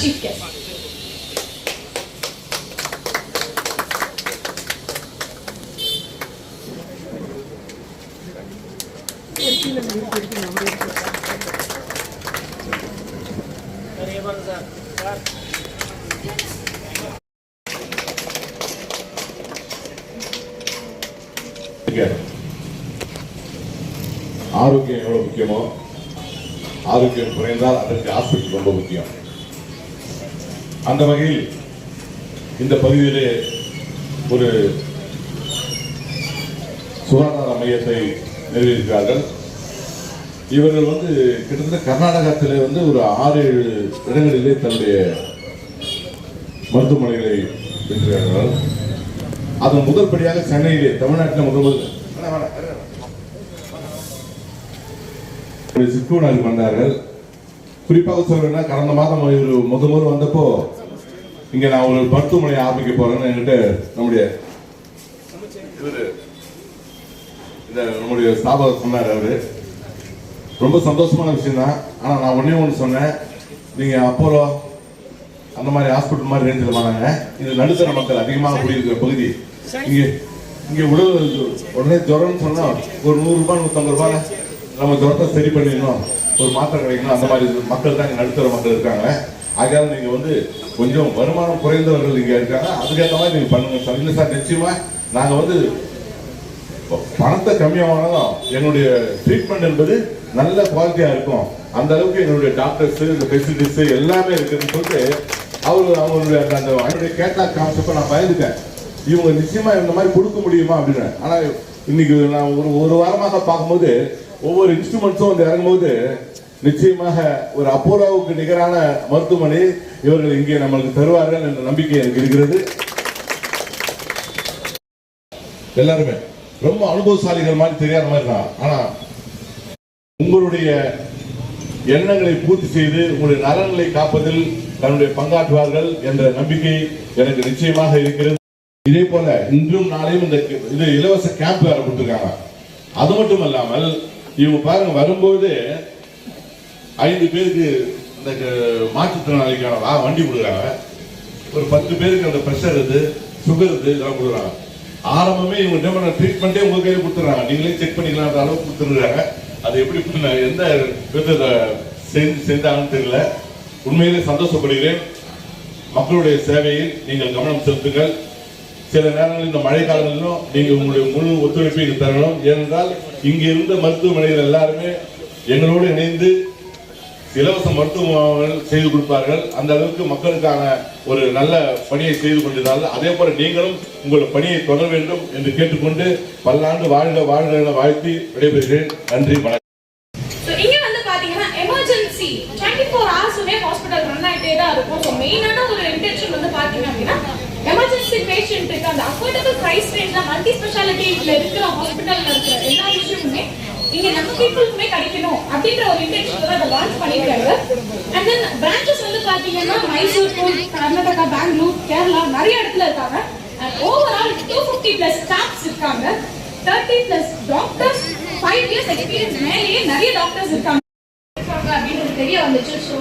chief guest. ஆரோக்கியம் எவ்வளவு முக்கியமோ, ஆரோக்கியம் குறைந்தால் அதற்கு ஹாஸ்பிட்டல் ரொம்ப முக்கியம். அந்த வகையில் இந்த பகுதியிலே ஒரு சுகாதார மையத்தை நிறுவியிருக்கிறார்கள். இவர்கள் கிட்டத்தட்ட கர்நாடகத்திலே ஒரு 6-7 இடங்களிலே தன்னுடைய மருத்துவமனைகளை வைத்திருக்கிறார்கள். அதன் முதல் படியாக சென்னையிலே, தமிழ்நாட்டில் முதல் சிக்குவனாக வந்தார்கள். குறிப்பாக சொல்றேன்னா, கடந்த மாதம் இவர் முதல் வந்தப்போ இங்க நான் ஒரு மருத்துவமனை ஆரம்பிக்க போறேன்னு என்கிட்ட நம்முடைய ஸ்தாபகர் சொன்னார். அவரு ரொம்ப சந்தோஷமான விஷயம் தான். ஆனா நான் ஒண்ணு சொன்னேன், நீங்க அப்போலோ அந்த மாதிரி ஹாஸ்பிட்டல் மாதிரி ரேஞ்சில் வாங்க. இது நடுத்தர மக்கள் அதிகமாக குடியிருக்கிற பகுதி. இங்க உடனே ஜுரம்னு சொன்னா ஒரு 100 ரூபாய் 150 ரூபாய் நம்ம ஜுரத்தை சரி பண்ணிடணும், ஒரு மாத்திரை கிடைக்கணும். அந்த மாதிரி மக்கள் தான் இங்க நடுத்தர மக்கள் இருக்காங்க. ஆகையால நீங்க கொஞ்சம் வருமானம் குறைந்தவர்கள் இங்க இருக்காங்க, அதுக்கேற்ற மாதிரி நீங்க பண்ணுங்க. இல்லை சார், நிச்சயமா நாங்க பணத்தை கம்மியானாலும் எங்களுடைய ட்ரீட்மெண்ட் என்பது நல்ல குவாலிட்டியா இருக்கும். அந்த அளவுக்கு எங்களுடைய டாக்டர்ஸ், இந்த ஃபெசிலிட்டிஸ் எல்லாமே இருக்குன்னு சொல்லிட்டு அவங்களுடைய கேட்லாக் கான்செப்ட் நான் பயந்துட்டேன். இவங்க நிச்சயமா இந்த மாதிரி கொடுக்க முடியுமா அப்படின்னு. ஆனா இன்னைக்கு நான் ஒரு வாரமாக பார்க்கும்போது ஒவ்வொரு இன்ஸ்ட்ருமெண்ட்ஸும் இறங்கும்போது நிச்சயமாக ஒரு அப்போலோவுக்கு நிகரான மருத்துவமனை இவர்கள் இங்கே நம்மளுக்கு தருவார்கள் என்ற நம்பிக்கை எனக்கு இருக்கிறது. எல்லாருமே ரொம்ப அனுபவசாலிகள் மாதிரி தெரியாத மாதிரி தான். ஆனா உங்களுடைய எண்ணங்களை பூர்த்தி செய்து உங்களுடைய நலன்களை காப்பதில் தன்னுடைய பங்காற்றுவார்கள் என்ற நம்பிக்கை எனக்கு நிச்சயமாக இருக்கிறது. இதே போல இன்றும் நாளையும் இது இலவச கேம்ப் வேற கொடுத்திருக்காங்க. அது மட்டும் இல்லாமல் இவங்க பாருங்க, வரும்போது 5 பேருக்கு இந்த மாற்றுத்திறனாளிக்கான வண்டி கொடுக்குறாங்க. ஒரு 10 பேருக்கு அந்த பிரஷர் சுகர் இதெல்லாம் கொடுக்குறாங்க. ஆரம்பமே இவங்க ட்ரீட்மெண்ட்டே உங்க கையில கொடுத்துறாங்க, நீங்களே செக் பண்ணிக்கலாம் அளவுக்கு கொடுத்துருக்காங்க. அது எப்படி எந்த விதத்தை செஞ்சாங்கன்னு தெரியல. உண்மையிலே சந்தோஷப்படுகிறேன். மக்களுடைய சேவையில் நீங்கள் கவனம் செலுத்துங்கள். சில நேரங்களில் இந்த மழை காலங்களிலும் நீங்க உங்களுடைய முழு ஒத்துழைப்பை தரணும். ஏனென்றால் இங்க இருந்த மருத்துவமனைகள் எல்லாருமே எங்களோடு இணைந்து இலவச மருத்துவமனைகள் செய்து கொடுப்பார்கள். அந்த அளவுக்கு மக்களுக்கான ஒரு நல்ல பணியை செய்து கொண்டிருந்தார்கள். அதே போல நீங்களும் உங்கள் பணியை தொடர வேண்டும் என்று கேட்டுக்கொண்டு பல்லாண்டு வாழ்க வாழ்க என வாழ்த்தி விடைபெறுகிறேன். நன்றி, வணக்கம். எமர்ஜென்சி 24 hours ஹாஸ்பிடல் ரன் ஆயிட்டே தான் இருக்கும். ஸோ மெயினான ஒரு இன்டென்ஷன் பாத்தீங்க அப்படின்னா, எமர்ஜென்சி பேஷண்ட்டுக்கு அந்த அஃபோர்டபிள் பிரைஸ் ரேஞ்ச்ல மல்டி ஸ்பெஷாலிட்டில இருக்கிற ஹாஸ்பிட்டல்ல இருக்கிற எல்லா விஷயமுமே இங்க நம்ம பீப்புளுக்குமே கிடைக்கணும் அப்படின்ற ஒரு இன்டென்ஷன் அதை லான்ச் பண்ணிருக்காங்க. அண்ட் தென் பிரான்ச்சஸ் பாத்தீங்கன்னா மைசூர், கர்நாடகா, பெங்களூர், கேரளா நிறைய இடத்துல இருக்காங்க. அண்ட் ஓவரால் 250+ ஸ்டாஃப்ஸ் இருக்காங்க. 30+ டாக்டர்ஸ், 5 years எக்ஸ்பீரியன்ஸ் மேலேயே நிறைய டாக்டர்ஸ் இருக்காங்க அப்படின்னு தெரிய வந்துச்சு. ஸோ